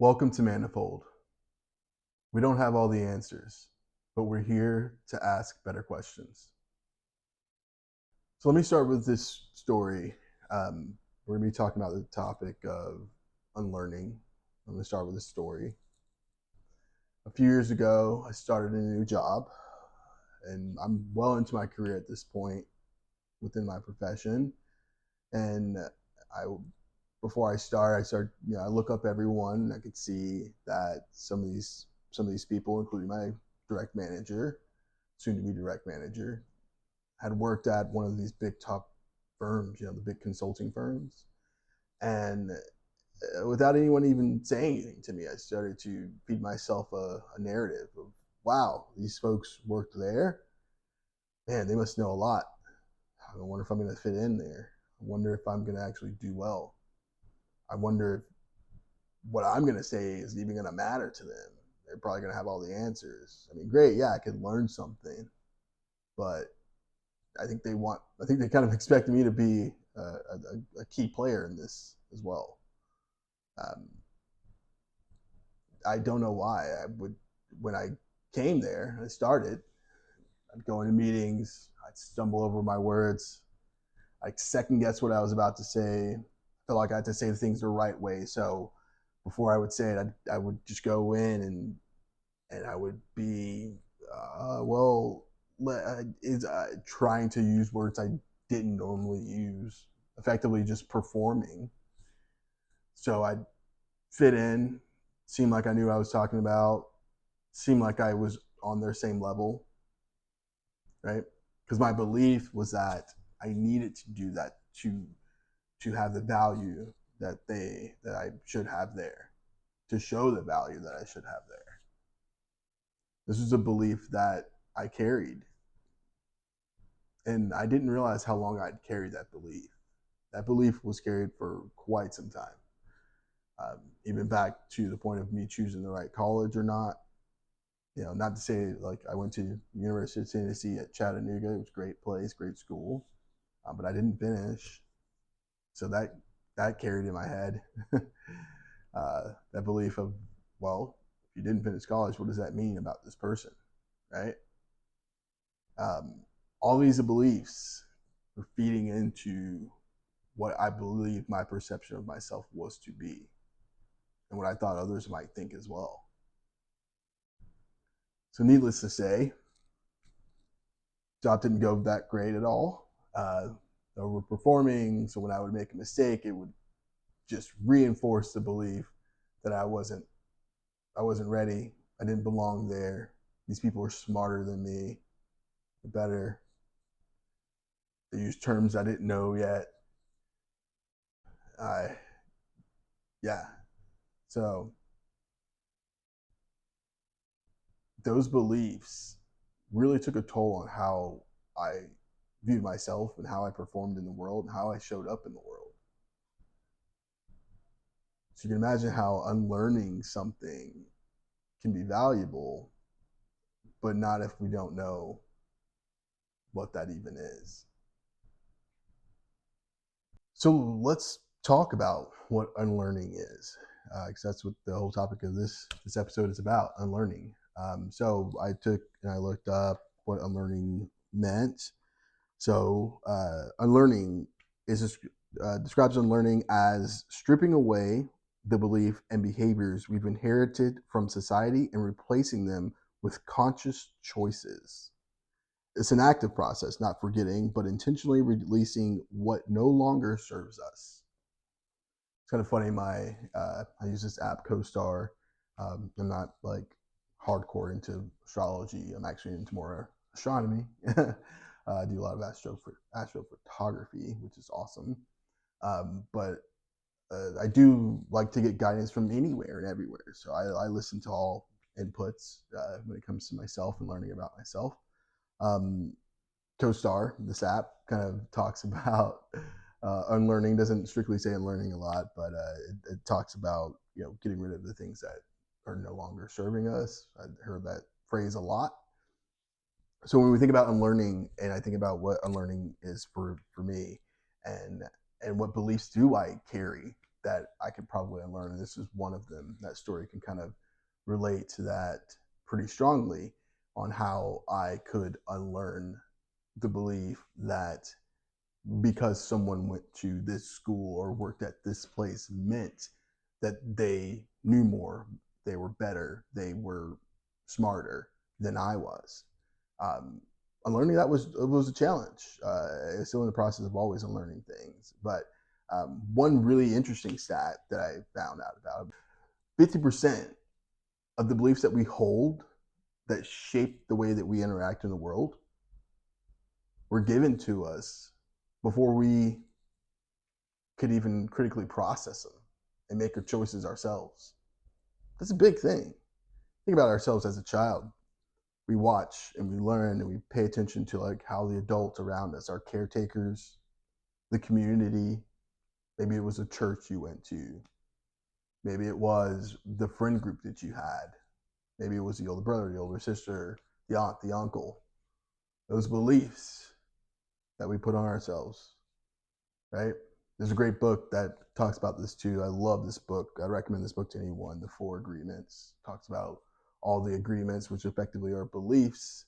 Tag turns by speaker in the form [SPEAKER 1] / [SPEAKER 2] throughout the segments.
[SPEAKER 1] Welcome to Manifold. We don't have all the answers, but we're here to ask better questions. So let me start with this story. We're going to be talking about the topic of unlearning. I'm going to start with a story. A few years ago, I started a new job, and I'm well into my career at this point within my profession. And I before I start, I look up everyone. And I could see that some of these people, including my direct manager, soon to be direct manager, had worked at one of these big top firms, the big consulting firms. And without anyone even saying anything to me, I started to feed myself a narrative of, wow, these folks worked there. Man, they must know a lot. I wonder if I'm going to fit in there. I wonder if I'm going to actually do well. I wonder if what I'm going to say is even going to matter to them. They're probably going to have all the answers. I mean, great, yeah, I could learn something, but I think they kind of expect me to be a key player in this as well. Um, I don't know why. When I came there, I started, I'd go into meetings, I'd stumble over my words, I'd second guess what I was about to say. I felt like I had to say things the right way. So before I would say it, I would just go in and I would be, well, is trying to use words I didn't normally use, effectively just performing. So I'd fit in, seem like I knew what I was talking about, seem like I was on their same level, right? Because my belief was that I needed to do that to have the value that I should have there, to show the value that I should have there. This was a belief that I carried, and I didn't realize how long I'd carried that belief. That belief was carried for quite some time, even back to the point of me choosing the right college or not. Not to say like I went to University of Tennessee at Chattanooga. It was a great place, great school, but I didn't finish. So that carried in my head. That belief of, well, if you didn't finish college, what does that mean about this person, right? Um, all these beliefs were feeding into what I believed my perception of myself was to be, and what I thought others might think as well. So, needless to say, job didn't go that great at all. Overperforming. So when I would make a mistake, it would just reinforce the belief that I wasn't ready. I didn't belong there. These people were smarter than me, better. They used terms I didn't know yet. I Yeah. So those beliefs really took a toll on how I viewed myself and how I performed in the world and how I showed up in the world. So you can imagine how unlearning something can be valuable, but not if we don't know what that even is. So let's talk about what unlearning is, because that's what the whole topic of this episode is about: unlearning. So I took and I looked up what unlearning meant. So unlearning describes unlearning as stripping away the belief and behaviors we've inherited from society and replacing them with conscious choices. It's an active process, not forgetting, but intentionally releasing what no longer serves us. It's kind of funny. I use this app, CoStar. I'm not like hardcore into astrology. I'm actually into more astronomy. I do a lot of astrophotography, which is awesome. But I do like to get guidance from anywhere and everywhere. So I listen to all inputs when it comes to myself and learning about myself. Um, CoStar, this app, kind of talks about unlearning. Doesn't strictly say unlearning a lot, but it talks about getting rid of the things that are no longer serving us. I've heard that phrase a lot. So when we think about unlearning, and I think about what unlearning is for me, and and what beliefs do I carry, that I could probably unlearn, and this is one of them. That story can kind of relate to that pretty strongly on how I could unlearn the belief that because someone went to this school or worked at this place meant that they knew more, they were better, they were smarter than I was. Um, Unlearning that was a challenge. Still in the process of always unlearning things. But one really interesting stat that I found out about: 50% of the beliefs that we hold that shape the way that we interact in the world were given to us before we could even critically process them and make our choices ourselves. That's a big thing. Think about ourselves as a child. We watch and we learn and we pay attention to like how the adults around us, our caretakers, the community, maybe it was a church you went to, maybe it was the friend group that you had, maybe it was the older brother, the older sister, the aunt, the uncle, those beliefs that we put on ourselves, right? There's a great book that talks about this too. I love this book. I recommend this book to anyone. The Four Agreements talks about all the agreements, which effectively are beliefs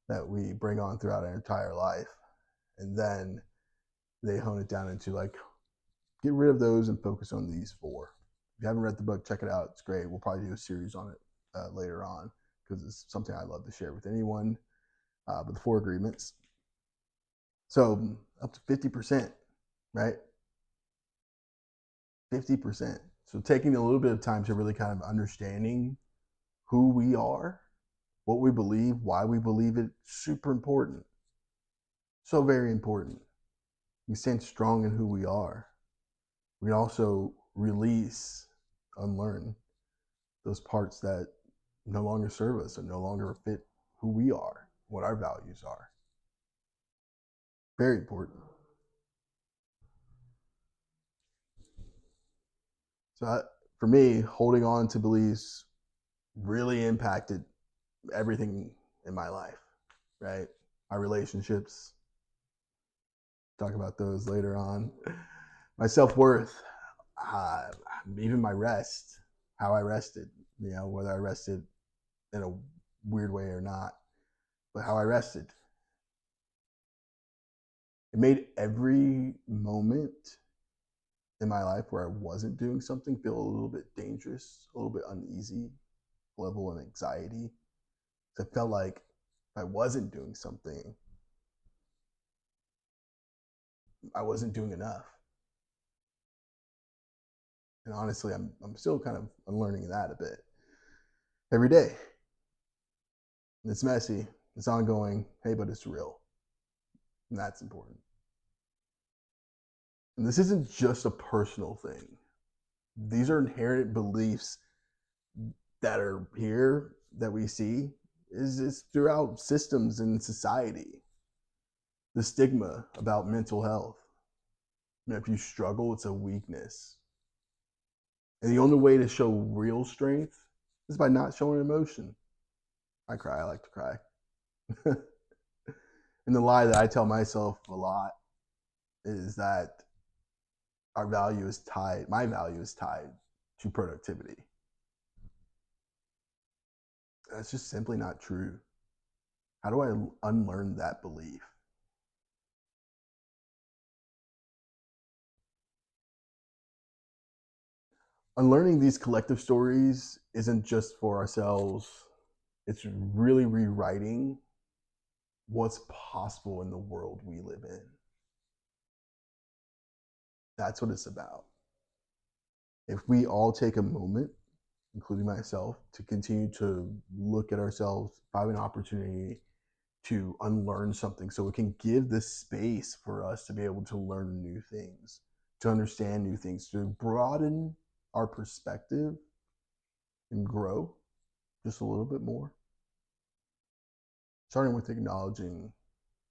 [SPEAKER 1] that we bring on throughout our entire life. And then they hone it down into like, get rid of those and focus on these four. If you haven't read the book, check it out. It's great. We'll probably do a series on it later on because it's something I love to share with anyone. But the Four Agreements. So up to 50%, right? 50%. So taking a little bit of time to really kind of understanding who we are, what we believe, why we believe it, super important. So very important. We stand strong in who we are. We also release, unlearn those parts that no longer serve us and no longer fit who we are, what our values are. Very important. So for me, holding on to beliefs really impacted everything in my life, right? My relationships, talk about those later on. My self-worth, uh, even my rest, how I rested, whether I rested in a weird way or not, but how I rested. It made every moment in my life where I wasn't doing something feel a little bit dangerous, a little bit uneasy, level of anxiety. So it felt like if I wasn't doing something, I wasn't doing enough. And honestly, I'm still kind of unlearning that a bit every day. It's messy, it's ongoing, hey, but it's real. And that's important. And this isn't just a personal thing. These are inherent beliefs that are here that we see is throughout systems in society. The stigma about mental health. If you struggle, it's a weakness. And the only way to show real strength is by not showing emotion. I cry, I like to cry. And the lie that I tell myself a lot is that my value is tied to productivity. That's just simply not true. How do I unlearn that belief? Unlearning these collective stories isn't just for ourselves, it's really rewriting what's possible in the world we live in. That's what it's about. If we all take a moment, including myself, to continue to look at ourselves, have an opportunity to unlearn something so it can give this space for us to be able to learn new things, to understand new things, to broaden our perspective and grow just a little bit more. Starting with acknowledging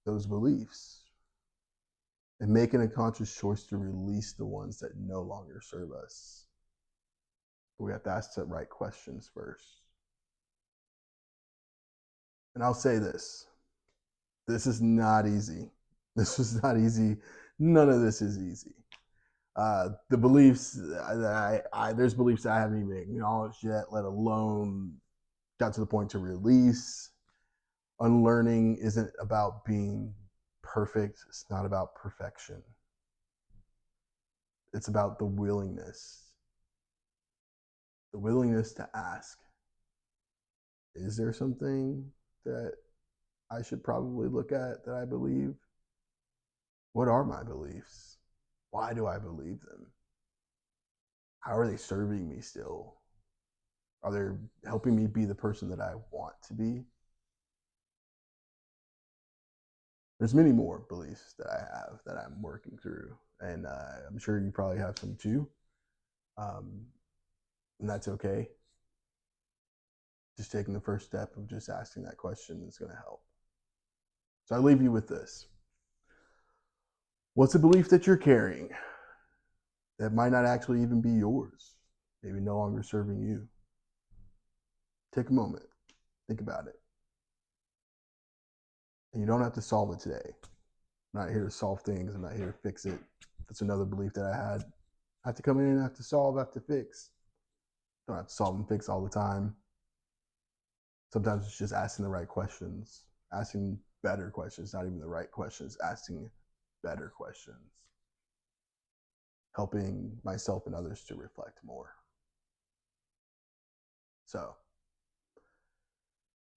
[SPEAKER 1] those beliefs and making a conscious choice to release the ones that no longer serve us. But we have to ask the right questions first. And I'll say this is not easy. This is not easy. None of this is easy. The beliefs that there's beliefs that I haven't even acknowledged yet, let alone got to the point to release. Unlearning isn't about being perfect. It's not about perfection. It's about the willingness to ask, is there something that I should probably look at that I believe? What are my beliefs? Why do I believe them? How are they serving me still? Are they helping me be the person that I want to be? There's many more beliefs that I have that I'm working through, and I'm sure you probably have some too. And that's okay. Just taking the first step of just asking that question is going to help. So I leave you with this. What's a belief that you're carrying that might not actually even be yours, maybe no longer serving you? Take a moment, think about it. And you don't have to solve it today. I'm not here to solve things. I'm not here to fix it. That's another belief that I had. I have to come in and I have to solve, I have to fix. Don't have to solve and fix all the time. Sometimes it's just asking the right questions, asking better questions, not even the right questions, asking better questions, helping myself and others to reflect more. So,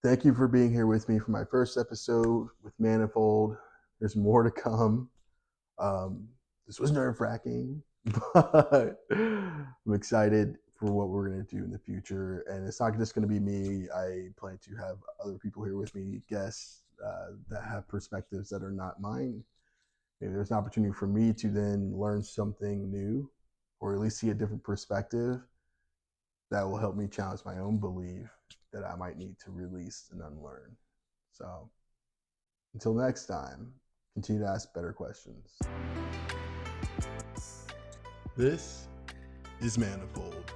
[SPEAKER 1] thank you for being here with me for my first episode with Manifold. There's more to come. This was nerve-wracking, but I'm excited for what we're going to do in the future. And it's not just going to be me. I plan to have other people here with me, guests that have perspectives that are not mine. Maybe there's an opportunity for me to then learn something new, or at least see a different perspective that will help me challenge my own belief that I might need to release and unlearn. So until next time, continue to ask better questions. This is Manifold.